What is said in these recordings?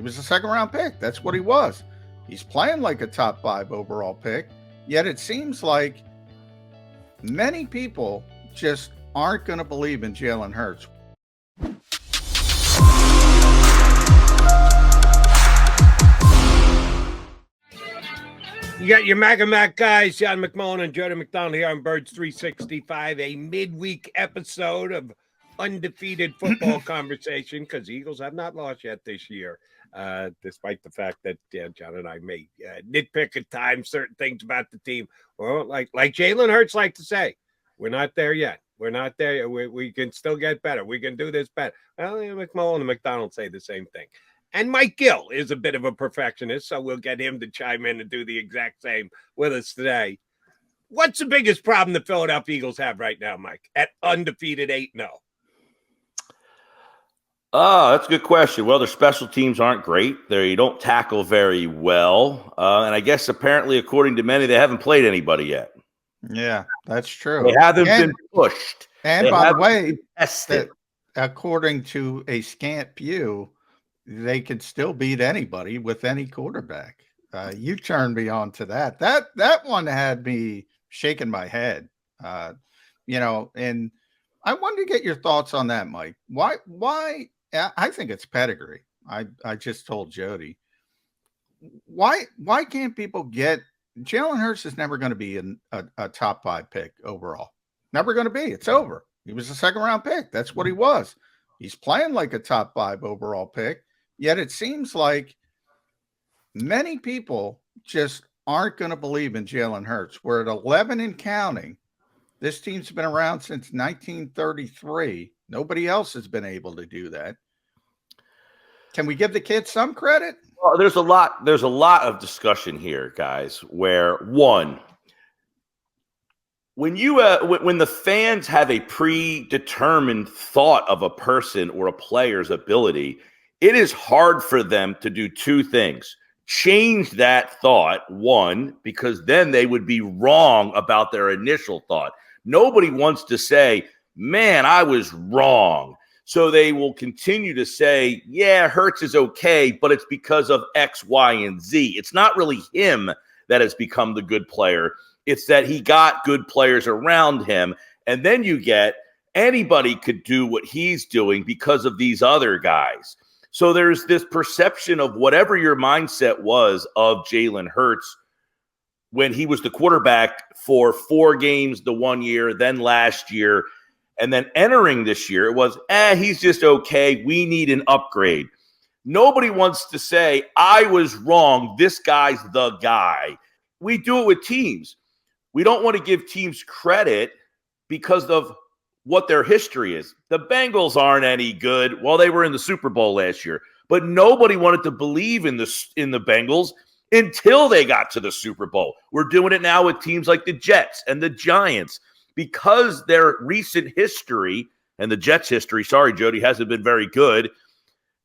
He was a second-round pick. That's what he was. He's playing like a top 5 overall pick, yet it seems like many people just aren't going to believe in Jalen Hurts. You got your Mac guys, John McMullen and Jody McDonald here on Birds 365, a midweek episode of undefeated football conversation because the Eagles have not lost yet this year, despite the fact that John and I may nitpick at times certain things about the team. Well, like Jalen Hurts like to say, we're not there yet. We're not there. We can still get better. We can do this better. Well, McMullen and McDonald say the same thing. And Mike Gill is a bit of a perfectionist, so we'll get him to chime in and do the exact same with us today. What's the biggest problem the Philadelphia Eagles have right now, Mike, at undefeated 8-0? That's a good question. Well, their special teams aren't great. They don't tackle very well. And I guess apparently, according to many, they haven't played anybody yet. Yeah, that's true. They haven't been pushed. And by the way, according to a scant few, they could still beat anybody with any quarterback. You turned me on to that. That one had me shaking my head. And I wanted to get your thoughts on that, Mike. Why? I think it's pedigree. I just told Jody. Why can't people get Jalen Hurts is never going to be a top 5 pick overall. Never going to be. It's over. He was a second-round pick. That's what he was. He's playing like a top 5 overall pick. Yet it seems like many people just aren't going to believe in Jalen Hurts. We're at 11 and counting. This team's been around since 1933. Nobody else has been able to do that. Can we give the kid some credit? Well, there's a lot of discussion here, guys, where one, when the fans have a predetermined thought of a person or a player's ability, it is hard for them to do two things. Change that thought, one, because then they would be wrong about their initial thought. Nobody wants to say, man, I was wrong. So they will continue to say, yeah, Hurts is okay, but it's because of X, Y, and Z. It's not really him that has become the good player. It's that he got good players around him. And then you get anybody could do what he's doing because of these other guys. So there's this perception of whatever your mindset was of Jalen Hurts when he was the quarterback for 4 games the one year, then last year, and then entering this year, it was, he's just okay. We need an upgrade. Nobody wants to say, I was wrong. This guy's the guy. We do it with teams. We don't want to give teams credit because of what their history is. The Bengals aren't any good. Well, they were in the Super Bowl last year, but nobody wanted to believe in the Bengals until they got to the Super Bowl. We're doing it now with teams like the Jets and the Giants because their recent history and the Jets' history, sorry, Jody, hasn't been very good.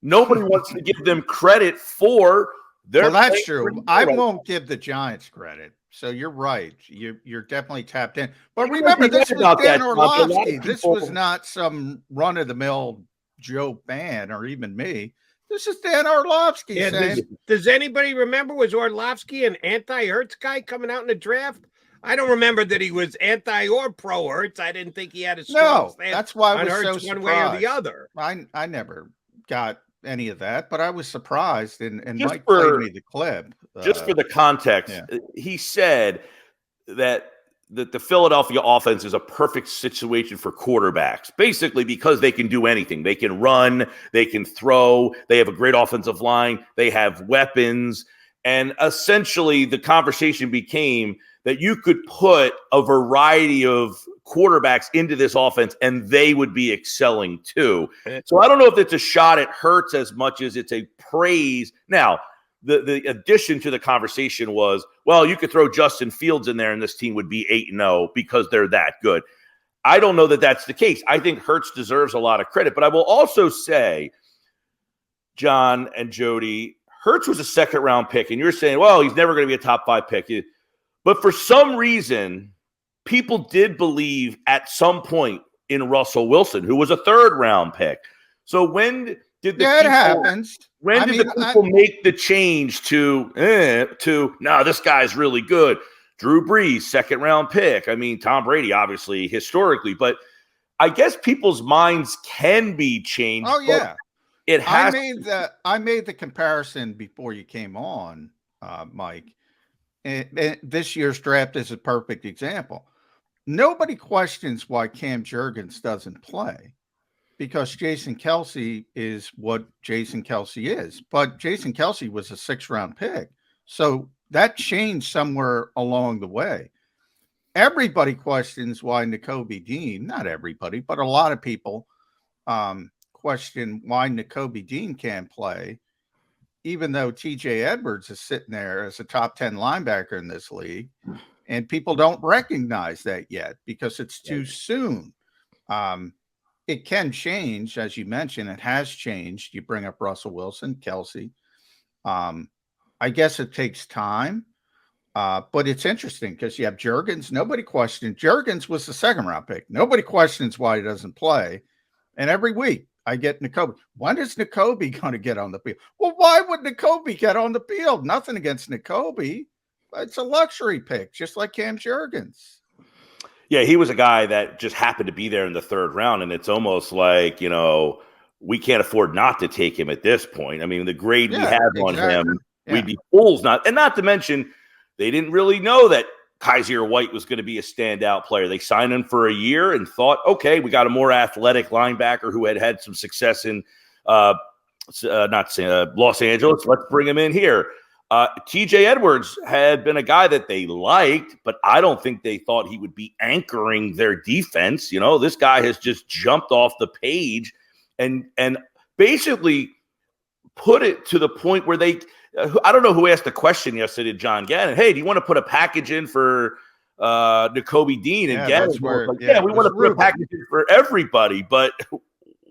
Nobody wants to give them credit for their. Well, that's true. I won't give the Giants credit. So you're right. You're definitely tapped in. But remember, this was Dan Orlovsky. This was not some run-of-the-mill Joe Ban or even me. This is Dan Orlovsky saying. Does anybody remember, was Orlovsky an anti-Hurts guy coming out in the draft? I don't remember that he was anti or pro-Hurts. I didn't think he had a strong stance. That's why I was Hurts so surprised. One way or the other. I never got any of that, but I was surprised, and Mike played me the clip. Just for the context, he said that the Philadelphia offense is a perfect situation for quarterbacks, basically because they can do anything. They can run, they can throw, they have a great offensive line, they have weapons, and essentially the conversation became that you could put a variety of quarterbacks into this offense and they would be excelling too. So I don't know if it's a shot at Hurts as much as it's a praise. Now, the addition to the conversation was, well, you could throw Justin Fields in there and this team would be 8-0 because they're that good. I don't know that that's the case. I think Hurts deserves a lot of credit, but I will also say, John and Jody, Hurts was a second-round pick, and you're saying, well, he's never going to be a top 5 pick. But for some reason, people did believe at some point in Russell Wilson, who was a third-round pick. So when Did the Yeah, it happens. When did the people make the change to no, this guy's really good? Drew Brees, second round pick. I mean, Tom Brady, obviously, historically, but I guess people's minds can be changed. Oh yeah, it has. I made the comparison before you came on, Mike. And this year's draft is a perfect example. Nobody questions why Cam Jurgens doesn't play, because Jason Kelce is what Jason Kelce is. But Jason Kelce was a 6th-round pick. So that changed somewhere along the way. Everybody questions why Nakobe Dean, not everybody, but a lot of people question why Nakobe Dean can't play, even though TJ Edwards is sitting there as a top 10 linebacker in this league. And people don't recognize that yet because it's too soon. It can change, as you mentioned. It has changed. You bring up Russell Wilson, Kelce. I guess it takes time, but it's interesting because you have Jurgens. Nobody questioned. Jurgens was the 2nd-round pick. Nobody questions why he doesn't play. And every week I get Nakobe. When is Nakobe going to get on the field? Well, why would Nakobe get on the field? Nothing against Nakobe. It's a luxury pick, just like Cam Jurgens. Yeah, he was a guy that just happened to be there in the 3rd round, and it's almost like, we can't afford not to take him at this point. I mean, the grade we have on him, we'd be fools not. And not to mention, they didn't really know that Kaiser White was going to be a standout player. They signed him for a year and thought, okay, we got a more athletic linebacker who had some success in Los Angeles. Let's bring him in here. TJ Edwards had been a guy that they liked, but I don't think they thought he would be anchoring their defense. This guy has just jumped off the page and basically put it to the point where I don't know who asked the question yesterday to John Gannon. Hey, do you want to put a package in for Nakobe Dean? And Gannon was like, we want to put a package in for everybody, but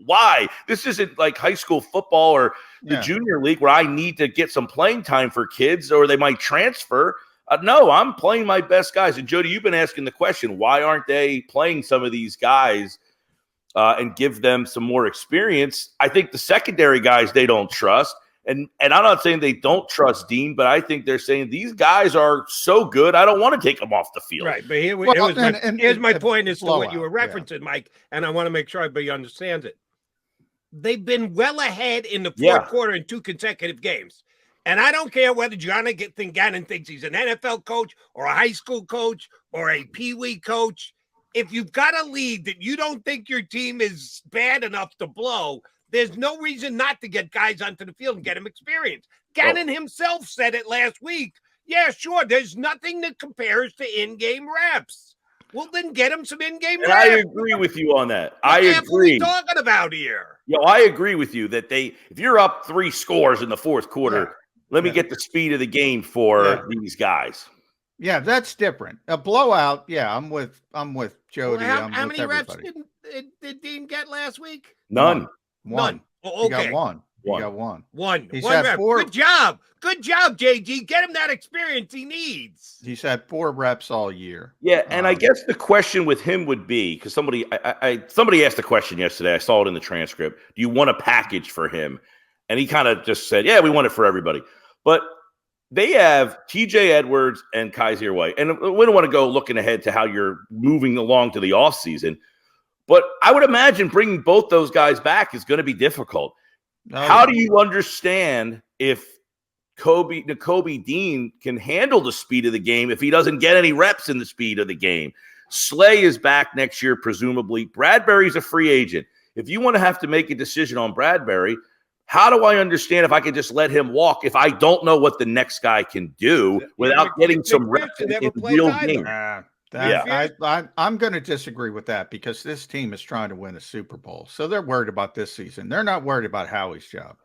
why? This isn't like high school football or the junior league where I need to get some playing time for kids or they might transfer. No, I'm playing my best guys. And Jody, you've been asking the question, why aren't they playing some of these guys and give them some more experience? I think the secondary guys they don't trust. And I'm not saying they don't trust Dean, but I think they're saying these guys are so good, I don't want to take them off the field. Right, but here's my point as to what you were referencing, Mike, and I want to make sure everybody understands it. They've been well ahead in the 4th quarter in 2 consecutive games. And I don't care whether Gannon thinks he's an NFL coach or a high school coach or a peewee coach. If you've got a lead that you don't think your team is bad enough to blow, there's no reason not to get guys onto the field and get them experience. Gannon himself said it last week. Yeah, sure, there's nothing that compares to in-game reps. Well, then get him some in-game reps. I agree with you on that. I agree. What are we talking about here? I agree with you that if you're up 3 scores in the 4th quarter, let me get the speed of the game for these guys. Yeah, that's different. A blowout. Yeah, I'm with Jody. Well, how many reps did Dean get last week? None. One. Oh, okay. He got one. He got one. He's had rep. 4. Good job, JG. Get him that experience he needs. He's had 4 reps all year. Yeah, and I guess the question with him would be, because somebody asked the question yesterday. I saw it in the transcript. Do you want a package for him? And he kind of just said, yeah, we want it for everybody. But they have TJ Edwards and Kaiser White. And we don't want to go looking ahead to how you're moving along to the offseason. But I would imagine bringing both those guys back is going to be difficult. How do you understand if Nakobe Dean can handle the speed of the game if he doesn't get any reps in the speed of the game? Slay is back next year, presumably. Bradbury's a free agent. If you want to have to make a decision on Bradbury, how do I understand if I can just let him walk if I don't know what the next guy can do without getting some reps in the real game? I'm going to disagree with that because this team is trying to win a Super Bowl. So they're worried about this season. They're not worried about Howie's job.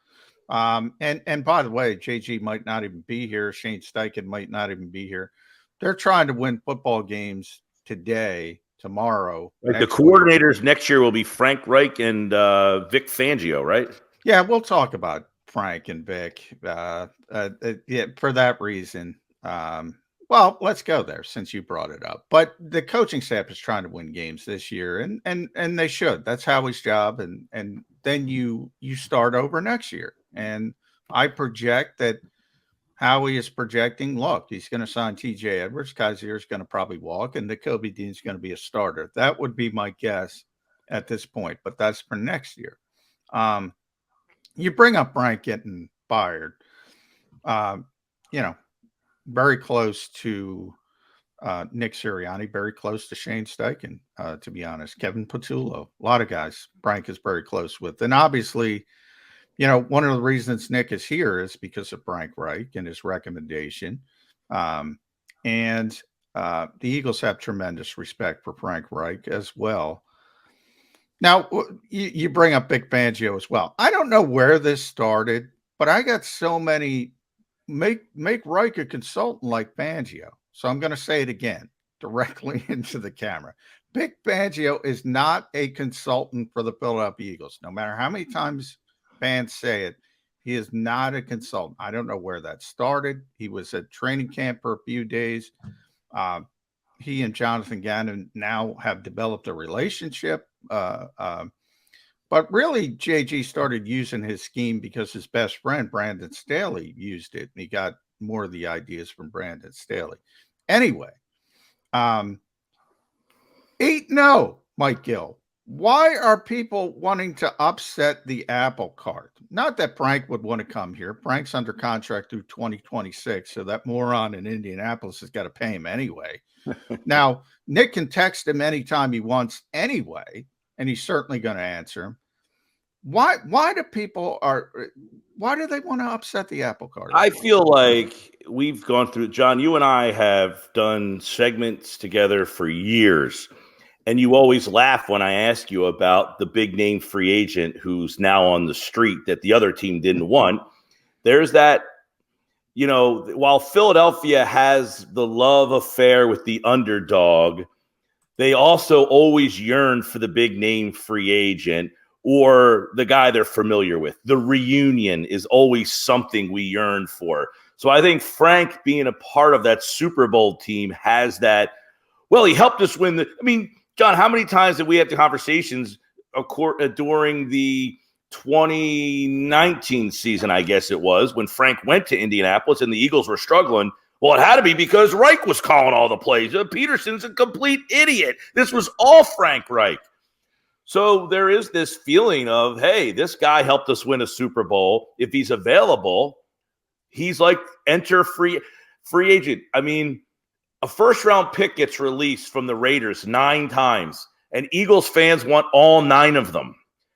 And by the way, JG might not even be here. Shane Steichen might not even be here. They're trying to win football games today, tomorrow. The coordinators next year will be Frank Reich and Vic Fangio, right? Yeah, we'll talk about Frank and Vic. For that reason. Well, let's go there since you brought it up. But the coaching staff is trying to win games this year, and they should. That's Howie's job, and then you start over next year. And I project that Howie is projecting. Look, he's going to sign T.J. Edwards. Kaiser is going to probably walk, and Kobe Dean's going to be a starter. That would be my guess at this point. But that's for next year. You bring up Bryant getting fired. Very close to Nick Sirianni, very close to Shane Steichen, to be honest. Kevin Patullo, a lot of guys Frank is very close with. And obviously, one of the reasons Nick is here is because of Frank Reich and his recommendation. And the Eagles have tremendous respect for Frank Reich as well. Now, you bring up Vic Fangio as well. I don't know where this started, but I got so many make Reich a consultant like Fangio. So I'm going to say it again directly into the camera. Vic Fangio is not a consultant for the Philadelphia Eagles. No matter how many times fans say it, he is not a consultant. I don't know where that started. He was at training camp for a few days. He and Jonathan Gannon now have developed a relationship. But really, JG started using his scheme because his best friend, Brandon Staley, used it. And he got more of the ideas from Brandon Staley. Anyway, 8-0, Mike Gill. Why are people wanting to upset the apple cart? Not that Frank would want to come here. Frank's under contract through 2026, so that moron in Indianapolis has got to pay him anyway. Now, Nick can text him anytime he wants anyway, and he's certainly going to answer him. Why do they want to upset the apple cart? I feel like we've gone through, John, you and I have done segments together for years, and you always laugh when I ask you about the big name free agent who's now on the street that the other team didn't want. There's that, while Philadelphia has the love affair with the underdog, they also always yearn for the big name free agent or the guy they're familiar with. The reunion is always something we yearn for. So I think Frank being a part of that Super Bowl team has that. Well, he helped us win John, how many times did we have the conversations during the 2019 season, I guess it was, when Frank went to Indianapolis and the Eagles were struggling? Well, it had to be because Reich was calling all the plays. Peterson's a complete idiot. This was all Frank Reich. So there is this feeling of, hey, this guy helped us win a Super Bowl. If he's available, he's like enter free agent. A first-round pick gets released from the Raiders 9 times, and Eagles fans want all 9 of them.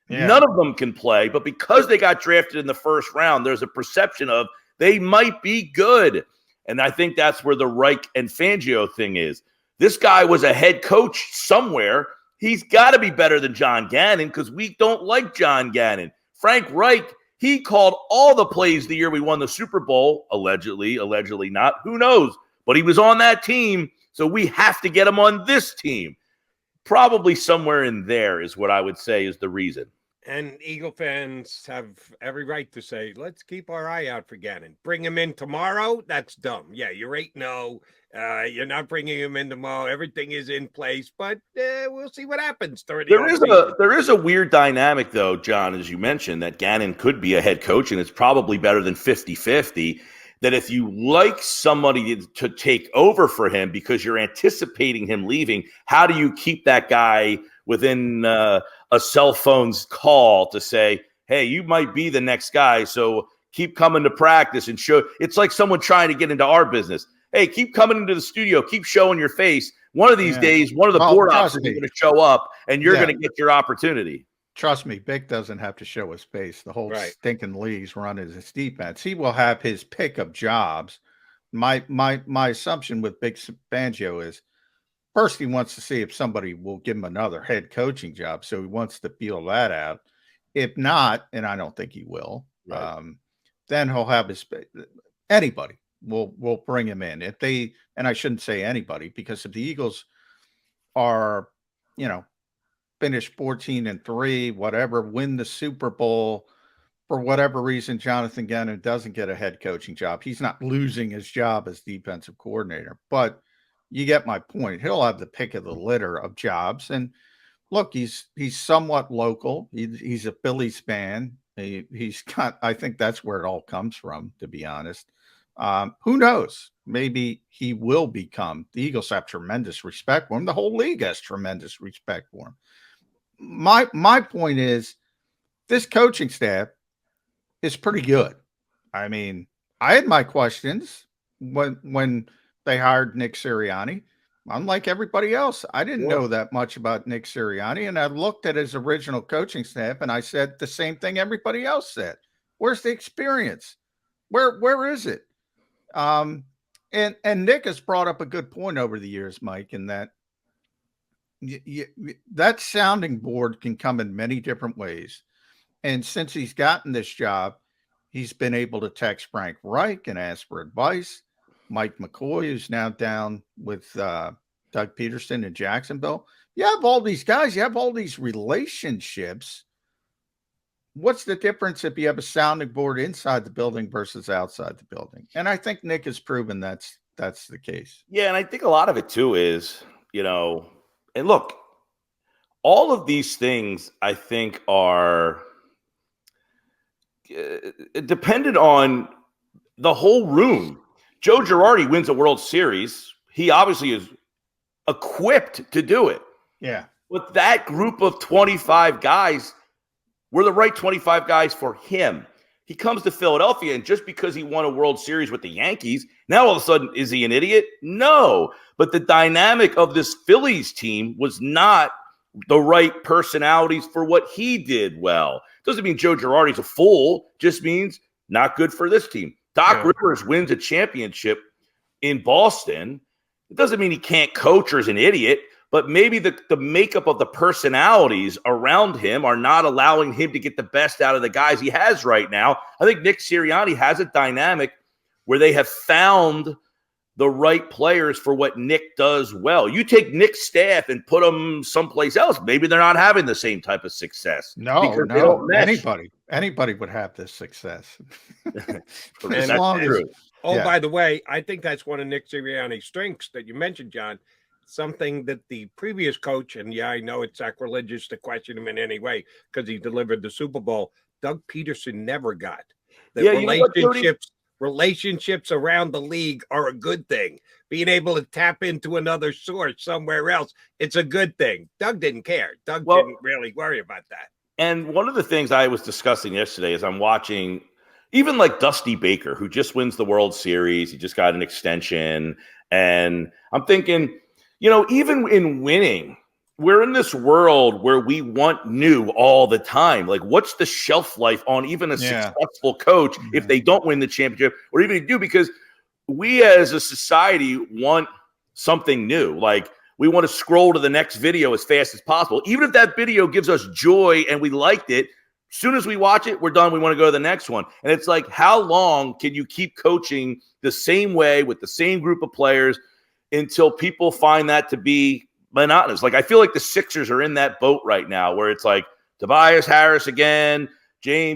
Yeah. None of them can play, but because they got drafted in the first round, there's a perception of they might be good. And I think that's where the Reich and Fangio thing is. This guy was a head coach somewhere. He's got to be better than John Gannon because we don't like John Gannon. Frank Reich, he called all the plays the year we won the Super Bowl, allegedly not. Who knows? But he was on that team, so we have to get him on this team. Probably somewhere in there is what I would say is the reason. And Eagle fans have every right to say, let's keep our eye out for Gannon. Bring him in tomorrow? That's dumb. Yeah, you're 8-0. You're not bringing him in tomorrow. Everything is in place, but we'll see what happens. There is a weird dynamic, though, John, as you mentioned, that Gannon could be a head coach, and it's probably better than 50-50. That if you like somebody to take over for him because you're anticipating him leaving, how do you keep that guy within a cell phone's call to say, hey, you might be the next guy, so keep coming to practice and show. It's like someone trying to get into our business. Hey, keep coming into the studio, keep showing your face. One of these days, one of the board ops is going to show up, and you're going to get your opportunity. Trust me, Vic doesn't have to show his face. The whole stinking league's running his defense. He will have his pick of jobs. My assumption with Vic Fangio is, first, he wants to see if somebody will give him another head coaching job. So he wants to feel that out. If not, and I don't think he will, then he'll have anybody will bring him in. And I shouldn't say anybody, because if the Eagles are, finish 14-3, whatever, win the Super Bowl, for whatever reason, Jonathan Gannon doesn't get a head coaching job. He's not losing his job as defensive coordinator, but you get my point. He'll have the pick of the litter of jobs. And look, he's somewhat local. He's a Phillies fan. He's got, I think that's where it all comes from, to be honest. Who knows? Maybe he will become. The Eagles have tremendous respect for him. The whole league has tremendous respect for him. My point is, this coaching staff is pretty good. I mean, I had my questions when they hired Nick Sirianni. Unlike everybody else, I didn't know that much about Nick Sirianni, and I looked at his original coaching staff and I said the same thing everybody else said. Where's the experience? Where is it? And Nick has brought up a good point over the years, Mike, in that that sounding board can come in many different ways. And since he's gotten this job, he's been able to text Frank Reich and ask for advice. Mike McCoy, who's now down with Doug Peterson in Jacksonville. You have all these guys. You have all these relationships. What's the difference if you have a sounding board inside the building versus outside the building? And I think Nick has proven that's the case. Yeah, and I think a lot of it too is, and look, all of these things I think are dependent on the whole room. Joe Girardi wins a World Series. He obviously is equipped to do it. Yeah. But that group of 25 guys were the right 25 guys for him. He comes to Philadelphia, and just because he won a World Series with the Yankees, now all of a sudden, is he an idiot? No. But the dynamic of this Phillies team was not the right personalities for what he did well. Doesn't mean Joe Girardi's a fool. Just means not good for this team. Doc Rivers wins a championship in Boston. It doesn't mean he can't coach or is an idiot, but maybe the makeup of the personalities around him are not allowing him to get the best out of the guys he has right now. I think Nick Sirianni has a dynamic where they have found the right players for what Nick does well. You take Nick's staff and put them someplace else, maybe they're not having the same type of success. No. Anybody would have this success. That's true. By the way, I think that's one of Nick Sirianni's strengths that you mentioned, John. Something that the previous coach, and I know it's sacrilegious to question him in any way because he delivered the Super Bowl, Doug Peterson never got. The relationships around the league are a good thing. Being able to tap into another source somewhere else, it's a good thing. Doug didn't care. Doug didn't really worry about that. And one of the things I was discussing yesterday is I'm watching even like Dusty Baker, who just wins the World Series. He just got an extension. And I'm thinking, even in winning, we're in this world where we want new all the time. Like, what's the shelf life on even a successful coach if they don't win the championship, or even if they do? Because we as a society want something new. Like, we want to scroll to the next video as fast as possible. Even if that video gives us joy and we liked it, as soon as we watch it, we're done. We want to go to the next one. And it's like, how long can you keep coaching the same way with the same group of players until people find that to be monotonous? Like, I feel like the Sixers are in that boat right now where it's like Tobias Harris again, Joel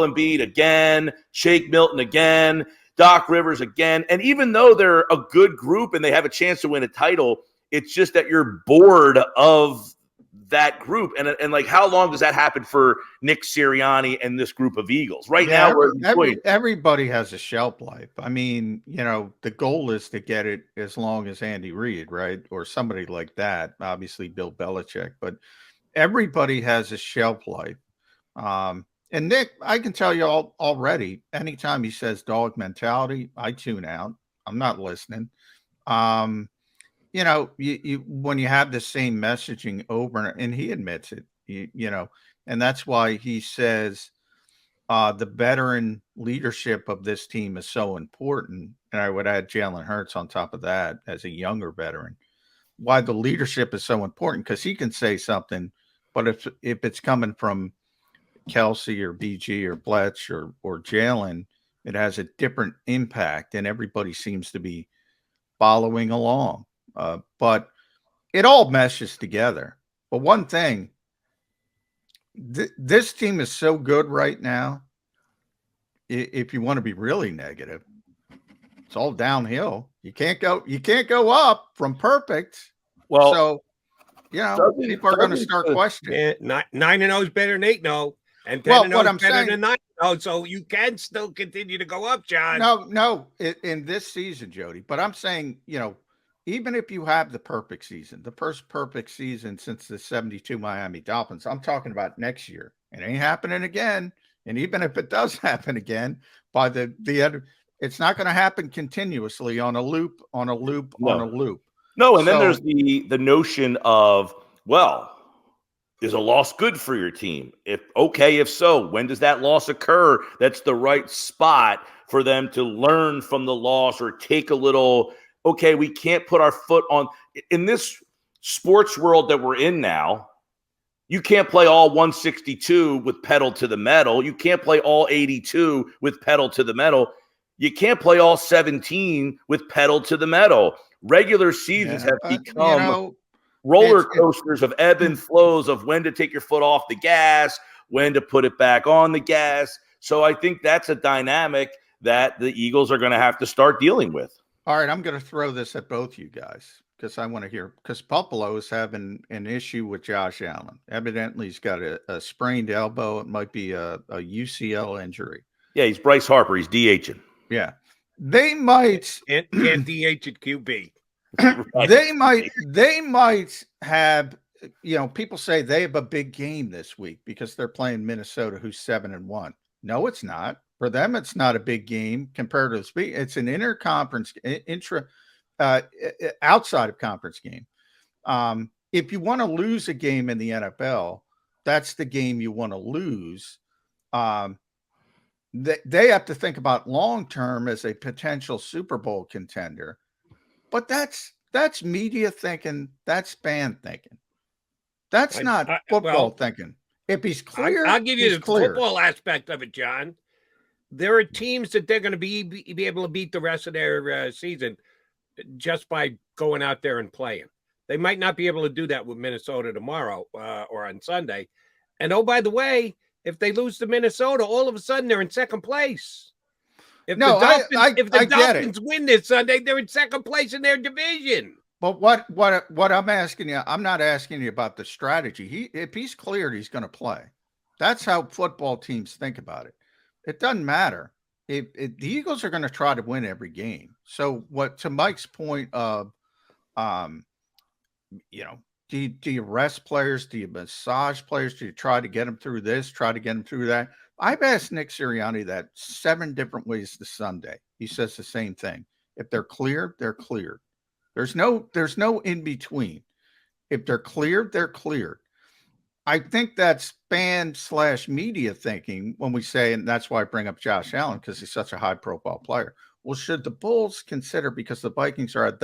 Embiid again, Shake Milton again, Doc Rivers again. And even though they're a good group and they have a chance to win a title, it's just that you're bored of that group. And like, how long does that happen for Nick Sirianni and this group of Eagles? Right now, everybody has a shelf life. I mean, the goal is to get it as long as Andy Reid, right? Or somebody like that, obviously Bill Belichick, but everybody has a shelf life. And Nick, I can tell you already, anytime he says dog mentality, I tune out. I'm not listening. When you have the same messaging over, and he admits it, and that's why he says the veteran leadership of this team is so important. And I would add Jalen Hurts on top of that as a younger veteran. Why the leadership is so important, because he can say something, but if it's coming from Kelsey or BG or Bletch or Jalen, it has a different impact, and everybody seems to be following along. But it all meshes together. But one thing, This team is so good right now. If you want to be really negative, it's all downhill. You can't go up from perfect. Well, so people are going to start questioning. 9-0 is better than 8-0, and 10-0 is better than 9-0. So you can still continue to go up, John. No, in this season, Jody. But I'm saying, even if you have the perfect season, the first perfect season since the 72 Miami Dolphins, I'm talking about next year. It ain't happening again. And even if it does happen again, by the end, it's not going to happen continuously on a loop. No, and then there's the notion of, well, is a loss good for your team? If so, when does that loss occur? That's the right spot for them to learn from the loss or take a little, we can't put our foot on. In this sports world that we're in now, you can't play all 162 with pedal to the metal. You can't play all 82 with pedal to the metal. You can't play all 17 with pedal to the metal. Regular seasons have become roller coasters of ebb and flows of when to take your foot off the gas, when to put it back on the gas. So I think that's a dynamic that the Eagles are going to have to start dealing with. All right, I'm going to throw this at both you guys because I want to hear, because Buffalo is having an issue with Josh Allen. Evidently, he's got a sprained elbow. It might be a UCL injury. Yeah, he's Bryce Harper. He's DHing. Yeah. They might can't DH at QB. They might have, people say they have a big game this week because they're playing Minnesota, who's 7-1. No, it's not. For them, it's not a big game compared to the speed. It's an outside of conference game. If you want to lose a game in the NFL, that's the game you want to lose. They have to think about long-term as a potential Super Bowl contender. But that's media thinking. That's fan thinking. That's not football thinking. If he's clear, I'll give you the football aspect of it, John. There are teams that they're going to be able to beat the rest of their season just by going out there and playing. They might not be able to do that with Minnesota tomorrow or on Sunday. And oh, by the way, if they lose to Minnesota, all of a sudden they're in second place. If the Dolphins win this Sunday, they're in second place in their division. But what I'm asking you, I'm not asking you about the strategy. If he's cleared, he's going to play. That's how football teams think about it. It doesn't matter. If the Eagles are going to try to win every game. So to Mike's point of, do you rest players? Do you massage players? Do you try to get them through this? Try to get them through that? I've asked Nick Sirianni that 7 different ways this Sunday. He says the same thing. If they're cleared, they're cleared. There's no in between. If they're cleared, they're cleared. I think that's fan/media thinking when we say, and that's why I bring up Josh Allen because he's such a high-profile player. Well, should the Bulls consider because the Vikings are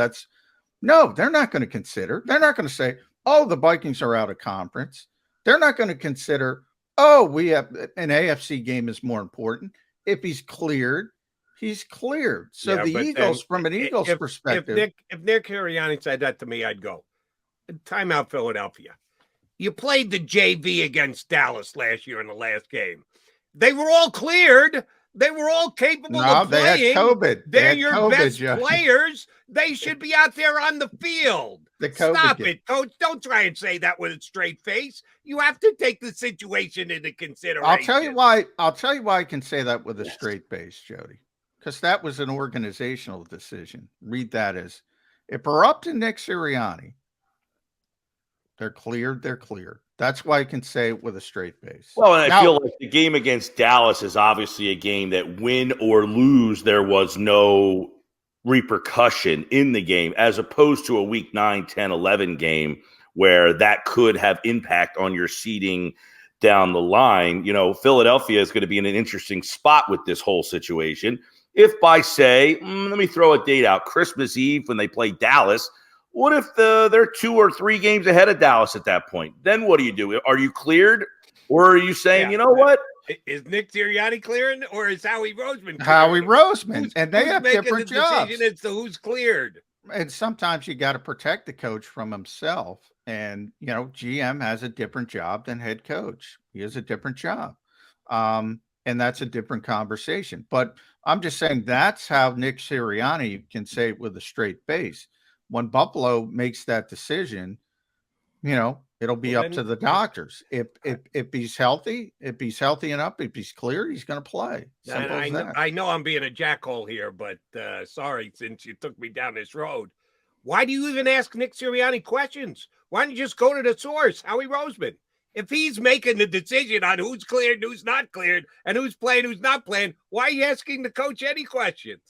no, they're not going to consider. They're not going to say, oh, the Vikings are out of conference. They're not going to consider, oh, we have an AFC game is more important. If he's cleared, he's cleared. So the Eagles, from an Eagles perspective. If Nick Sirianni said that to me, I'd go, timeout Philadelphia. You played the JV against Dallas last year in the last game. They were all cleared. They were all capable of playing. They had COVID. They're your best players. They should be out there on the field. Stop it, Coach. Don't try and say that with a straight face. You have to take the situation into consideration. I'll tell you why I can say that with a straight face, Jody. Because that was an organizational decision. Read that as, if we're up to Nick Sirianni, they're cleared. They're cleared. That's why I can say it with a straight face. Well, and I feel like the game against Dallas is obviously a game that win or lose, there was no repercussion in the game, as opposed to a week 9, 10, 11 game where that could have impact on your seeding down the line. Philadelphia is going to be in an interesting spot with this whole situation. If by, say, let me throw a date out, Christmas Eve when they play Dallas, what if they're 2 or 3 games ahead of Dallas at that point? Then what do you do? Are you cleared? Or are you saying, you know what? Is Nick Sirianni clearing, or is Howie Roseman clearing? Howie Roseman. And they have different jobs. Decision as to who's cleared. and sometimes you got to protect the coach from himself. And, GM has a different job than head coach. He has a different job. And that's a different conversation. But I'm just saying that's how Nick Sirianni can say it with a straight face. When Buffalo makes that decision, it'll be up to the doctors. If he's healthy, enough, if he's clear, he's going to play. Simple as that. I know I'm being a jackhole here, but sorry, since you took me down this road. Why do you even ask Nick Sirianni questions? Why don't you just go to the source, Howie Roseman? If he's making the decision on who's cleared, who's not cleared, and who's playing, who's not playing, why are you asking the coach any questions?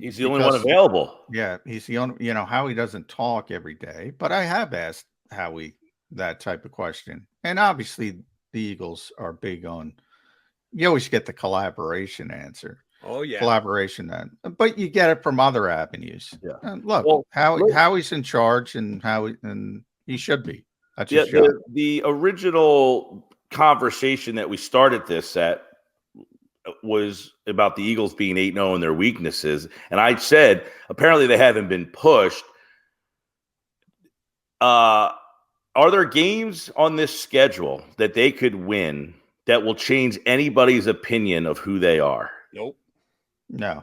He's the only one available. Yeah, he's the only. Howie doesn't talk every day, but I have asked Howie that type of question, and obviously the Eagles are big on. You always get the collaboration answer. Oh yeah, collaboration. But you get it from other avenues. Yeah. And look, Howie's in charge, and he should be. That's the original conversation that we started this at was about the Eagles being 8-0 and their weaknesses. And I said, apparently they haven't been pushed. Are there games on this schedule that they could win that will change anybody's opinion of who they are? Nope. No.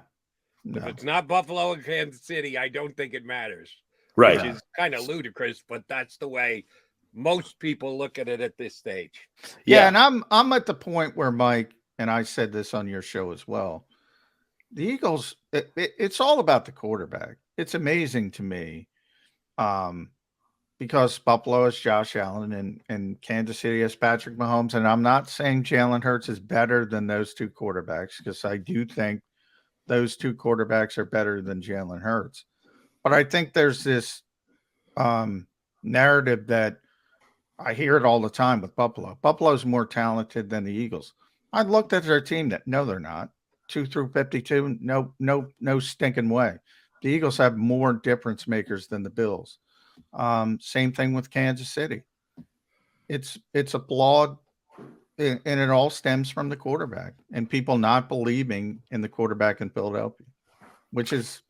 If it's not Buffalo and Kansas City, I don't think it matters. Right. Which is kind of ludicrous, but that's the way most people look at it at this stage. Yeah, and I'm at the point where Mike, and I said this on your show as well, the Eagles, it's all about the quarterback. It's amazing to me because Buffalo has Josh Allen and Kansas City has Patrick Mahomes. And I'm not saying Jalen Hurts is better than those two quarterbacks, because I do think those two quarterbacks are better than Jalen Hurts. But I think there's this narrative that I hear it all the time with Buffalo. Buffalo's more talented than the Eagles. I looked at their team. No, they're not. 2 through 52, no stinking way. The Eagles have more difference makers than the Bills. Same thing with Kansas City. It's a flawed, and it all stems from the quarterback and people not believing in the quarterback in Philadelphia, which is,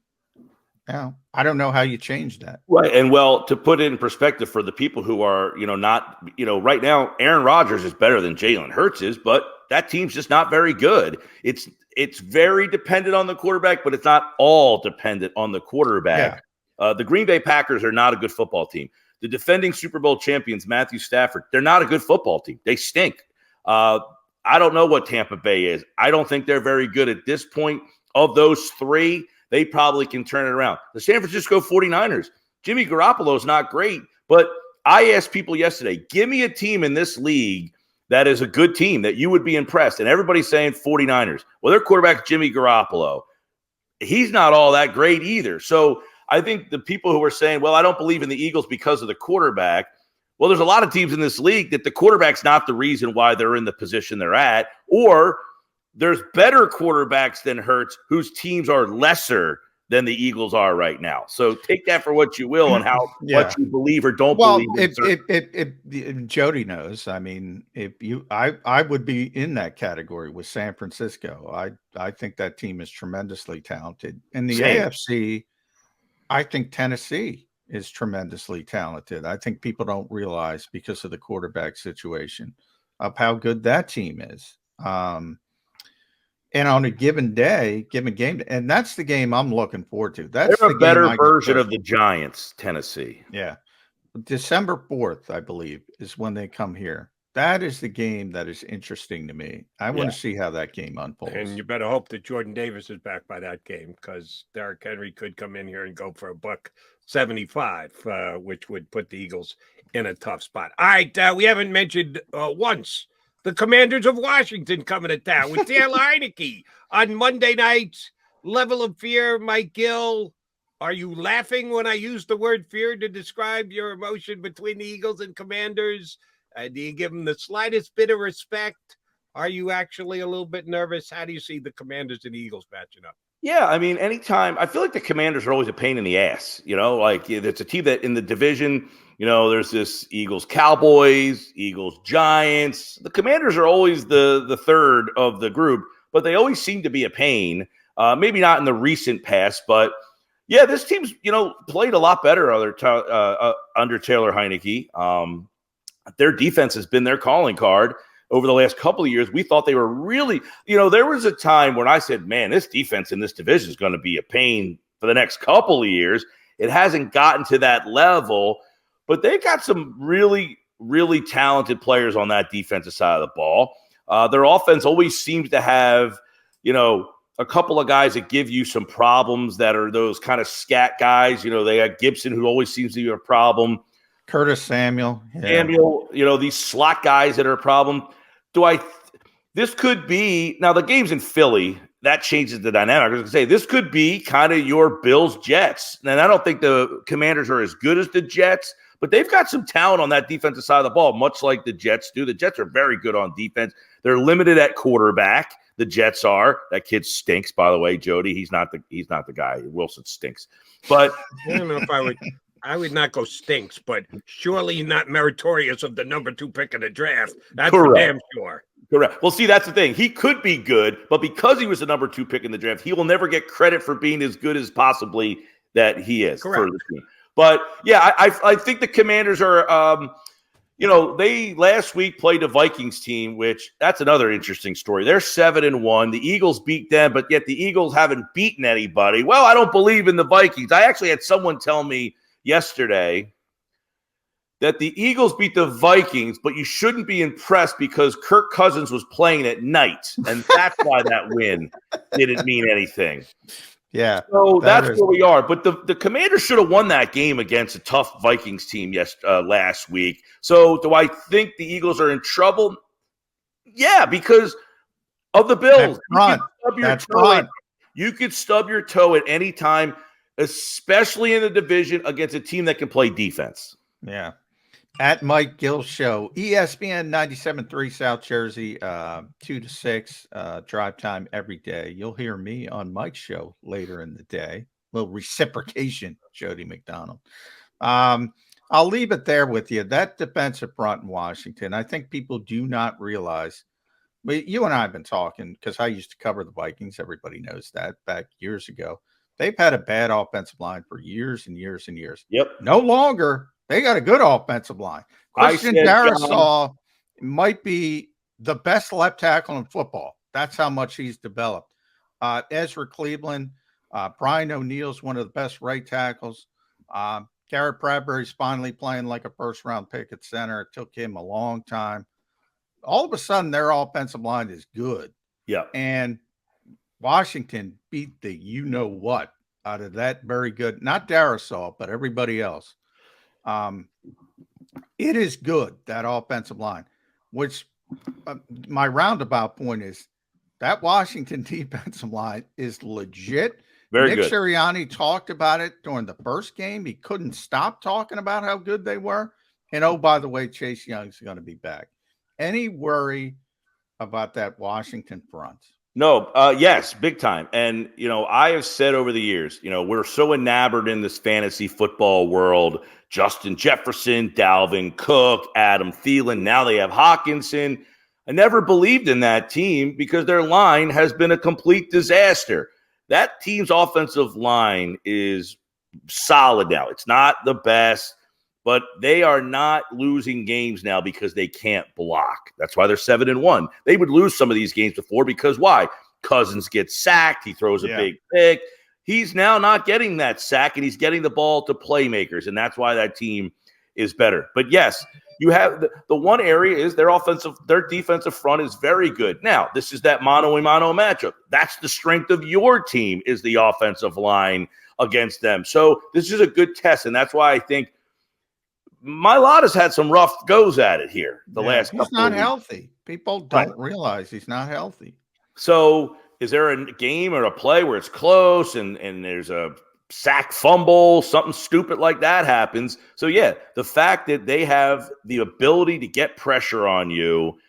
I don't know how you change that. Right. And to put it in perspective for the people who are, not, right now, Aaron Rodgers is better than Jalen Hurts is, but that team's just not very good. It's very dependent on the quarterback, but it's not all dependent on the quarterback. Yeah. The Green Bay Packers are not a good football team. The defending Super Bowl champions, Matthew Stafford, they're not a good football team. They stink. I don't know what Tampa Bay is. I don't think they're very good at this point. Of those three, they probably can turn it around. The San Francisco 49ers, Jimmy Garoppolo is not great, but I asked people yesterday, give me a team in this league that is a good team that you would be impressed. And everybody's saying 49ers. Well, their quarterback, Jimmy Garoppolo, he's not all that great either. So I think the people who are saying, well, I don't believe in the Eagles because of the quarterback. Well, there's a lot of teams in this league that the quarterback's not the reason why they're in the position they're at, or there's better quarterbacks than Hurts whose teams are lesser than the Eagles are right now. So take that for what you will and how what you believe or don't believe. If Jody knows, I mean, I would be in that category with San Francisco. I think that team is tremendously talented. In the AFC, I think Tennessee is tremendously talented. I think people don't realize, because of the quarterback situation, of how good that team is. And on a given game, and that's the game I'm looking forward to. They're a better version of the Giants, Tennessee. Yeah. December 4th, I believe, is when they come here. That is the game that is interesting to me. I want to see how that game unfolds. And you better hope that Jordan Davis is back by that game, because Derrick Henry could come in here and go for $175, which would put the Eagles in a tough spot. All right, we haven't mentioned once the Commanders of Washington coming to town with Taylor Heineke on Monday night. Level of fear, Mike Gill. Are you laughing when I use the word fear to describe your emotion between the Eagles and Commanders? Do you give them the slightest bit of respect? Are you actually a little bit nervous? How do you see the Commanders and the Eagles matching up? Yeah, I mean, anytime, I feel like the Commanders are always a pain in the ass. Like it's a team that in the division, there's this Eagles Cowboys, Eagles Giants. The Commanders are always the third of the group, but they always seem to be a pain. Maybe not in the recent past, but Yeah, this team's, played a lot better under Taylor Heineke. Their defense has been their calling card over the last couple of years. We thought they were really, there was a time when I said, man, this defense in this division is going to be a pain for the next couple of years. It hasn't gotten to that level, but they got some really, really talented players on that defensive side of the ball. Their offense always seems to have, a couple of guys that give you some problems that are those kind of scat guys. They got Gibson, who always seems to be a problem. Curtis Samuel. Yeah. Samuel, these slot guys that are a problem. This could be, now the game's in Philly. That changes the dynamic. I was going to say, this could be kind of your Bills-Jets. And I don't think the Commanders are as good as the Jets, but they've got some talent on that defensive side of the ball, much like the Jets do. The Jets are very good on defense. They're limited at quarterback. The Jets are. That kid stinks, by the way, Jody. He's not the guy. Wilson stinks. But I don't know if I would not go stinks, but surely not meritorious of the number 2 pick of the draft. That's for damn sure. Correct. Well, see, that's the thing. He could be good, but because he was the number 2 pick in the draft, he will never get credit for being as good as possibly that he is. Correct. For the team. But yeah, I think the Commanders are. They last week played a Vikings team, which that's another interesting story. They're 7-1. The Eagles beat them, but yet the Eagles haven't beaten anybody. Well, I don't believe in the Vikings. I actually had someone tell me yesterday that the Eagles beat the Vikings, but you shouldn't be impressed because Kirk Cousins was playing at night, and that's why that win didn't mean anything. Yeah. So that's where we are. But the Commanders should have won that game against a tough Vikings team last week. So do I think the Eagles are in trouble? Yeah, because of the Bills. You could stub your toe at any time, especially in the division against a team that can play defense. Yeah. At Mike Gill Show, ESPN 97.3 South Jersey, 2 to 6, drive time every day. You'll hear me on Mike's show later in the day. A little reciprocation, Jody McDonald. I'll leave it there with you. That defensive front in Washington, I think people do not realize. But you and I have been talking because I used to cover the Vikings. Everybody knows that back years ago. They've had a bad offensive line for years and years and years. Yep. No longer. They got a good offensive line. Christian Darrisaw might be the best left tackle in football. That's how much he's developed. Ezra Cleveland, Brian O'Neill's one of the best right tackles. Garrett Bradbury's finally playing like a first-round pick at center. It took him a long time. All of a sudden, their offensive line is good. Yeah. And Washington beat the you-know-what out of that very good, not Darrisaw, but everybody else. It is good, that offensive line, which my roundabout point is that Washington defensive line is legit. Very Nick good. Sirianni talked about it during the first game. He couldn't stop talking about how good they were. And oh, by the way, Chase Young's going to be back. Any worry about that Washington front? No, yes, big time. And, I have said over the years, we're so enamored in this fantasy football world. Justin Jefferson, Dalvin Cook, Adam Thielen. Now they have Hawkinson. I never believed in that team because their line has been a complete disaster. That team's offensive line is solid now. It's not the best, but they are not losing games now because they can't block. That's why they're 7-1. They would lose some of these games before because why? Cousins gets sacked. He throws a big pick. He's now not getting that sack, and he's getting the ball to playmakers, and that's why that team is better. But yes, you have the one area is their defensive front is very good. Now, this is that mano-a-mano matchup. That's the strength of your team is the offensive line against them. So this is a good test, and that's why I think Mailata's had some rough goes at it here the last couple of weeks. He's not healthy. People don't realize he's not healthy. So is there a game or a play where it's close and there's a sack fumble, something stupid like that happens? So, yeah, the fact that they have the ability to get pressure on you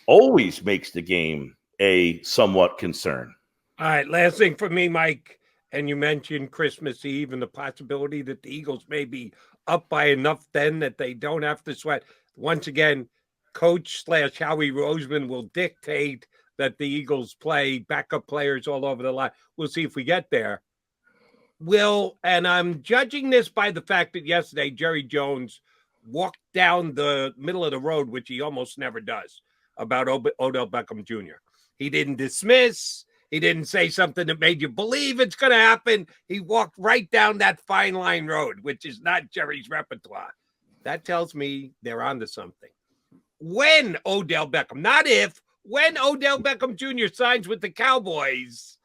always makes the game a somewhat concern. All right, last thing for me, Mike, and you mentioned Christmas Eve and the possibility that the Eagles may be up by enough then that they don't have to sweat. Once again, Coach / Howie Roseman will dictate that the Eagles play backup players all over the line. We'll see if we get there. will, and I'm judging this by the fact that yesterday Jerry Jones walked down the middle of the road, which he almost never does, about Odell Beckham Jr. He didn't dismiss. He didn't say something that made you believe it's going to happen. He walked right down that fine line road, which is not Jerry's repertoire. That tells me they're onto something. When Odell Beckham, not if, when Odell Beckham Jr. signs with the Cowboys,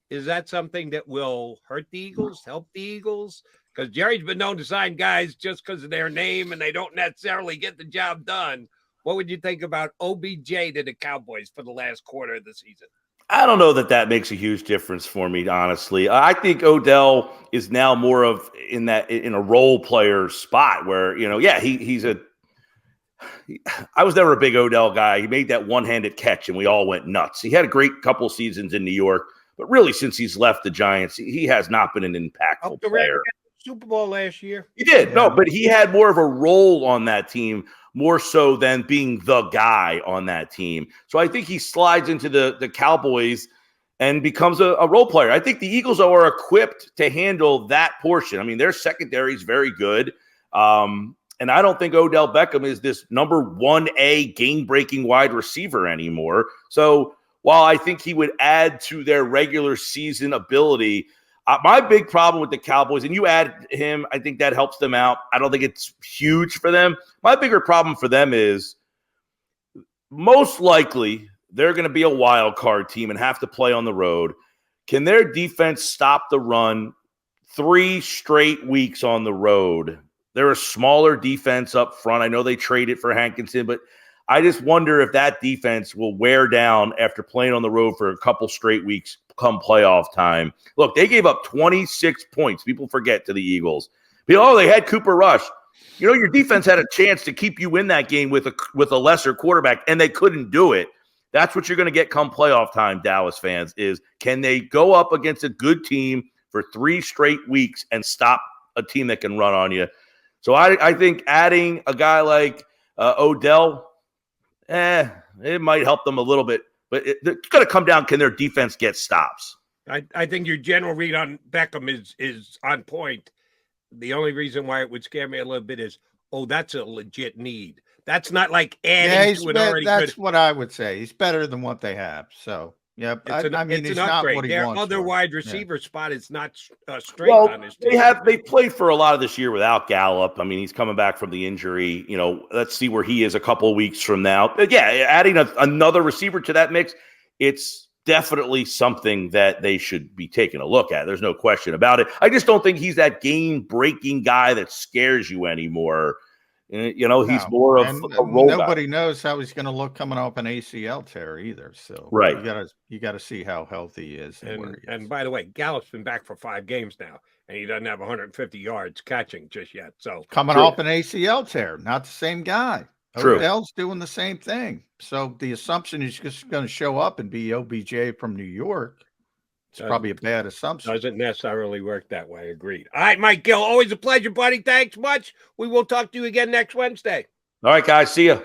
is that something that will hurt the Eagles, help the Eagles? Because Jerry's been known to sign guys just because of their name and they don't necessarily get the job done. What would you think about OBJ to the Cowboys for the last quarter of the season? I don't know that makes a huge difference for me, honestly. I think Odell is now more of in a role player spot where, I was never a big Odell guy. He made that one-handed catch and we all went nuts. He had a great couple seasons in New York, but really since he's left the Giants, he has not been an impactful player. Super Bowl last year. He did. No, but he had more of a role on that team, more so than being the guy on that team. So I think he slides into the Cowboys and becomes a role player. I think the Eagles are equipped to handle that portion. I mean, their secondary is very good. And I don't think Odell Beckham is this number 1A game-breaking wide receiver anymore. So while I think he would add to their regular season ability, my big problem with the Cowboys, and you add him, I think that helps them out. I don't think it's huge for them. My bigger problem for them is most likely they're going to be a wild card team and have to play on the road. Can their defense stop the run 3 straight weeks on the road? They're a smaller defense up front. I know they traded for Hankinson, but I just wonder if that defense will wear down after playing on the road for a couple straight weeks come playoff time. Look, they gave up 26 points. People forget to the Eagles. They had Cooper Rush. Your defense had a chance to keep you in that game with a lesser quarterback, and they couldn't do it. That's what you're going to get come playoff time, Dallas fans, is can they go up against a good team for 3 straight weeks and stop a team that can run on you? So I think adding a guy like Odell, it might help them a little bit. But it's going to come down, can their defense get stops? I think your general read on Beckham is on point. The only reason why it would scare me a little bit is, that's a legit need. That's not like adding to an already That's good. what I would say. He's better than what they have. So, yeah, I mean, it's not what he Their wants. other wide receiver spot is not straight on his team. They played for a lot of this year without Gallup. I mean, he's coming back from the injury. Let's see where he is a couple of weeks from now. But yeah, adding another receiver to that mix, it's definitely something that they should be taking a look at. There's no question about it. I just don't think he's that game-breaking guy that scares you anymore. He's more of a role nobody guy. knows how he's going to look coming off an ACL tear either. So right, you got to see how healthy he is. And by the way, Gallup's been back for 5 games now, and he doesn't have 150 yards catching just yet. So coming off an ACL tear, not the same guy. True. Odell's doing the same thing. So the assumption is just going to show up and be OBJ from New York. It's probably a bad assumption. Doesn't necessarily work that way. Agreed. All right, Mike Gill, always a pleasure, buddy. Thanks much. We will talk to you again next Wednesday. All right, guys. See ya.